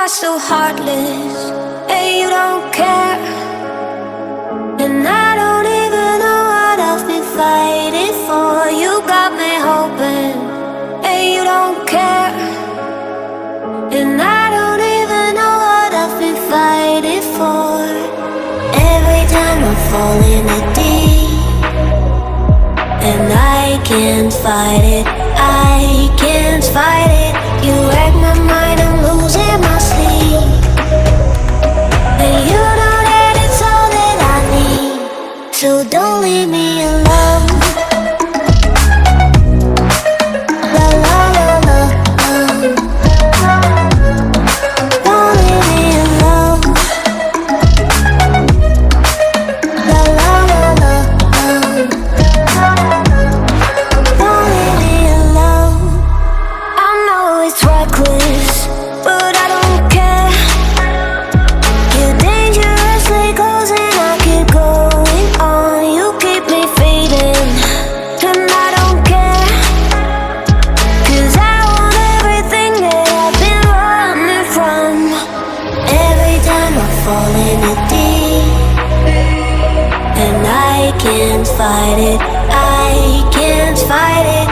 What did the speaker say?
are so heartless, and you don't care. And I don't even know what I've been fighting for. You got me hoping, and you don't care. And I don't even know what I've been fighting for. Every time I fall in the deep, and I can't fight it, I can't fight it. You wreck my mind, I'm losing my sleep. And you know that it's all that I need, so don't leave me alone. La la la la la. Don't leave me alone. La la la la la. Don't leave me alone. I know it's reckless, but I don't care. You're dangerously close and I keep going on. You keep me fading, and I don't care. 'Cause I want everything that I've been running from. Every time I fall in the deep, and I can't fight it, I can't fight it.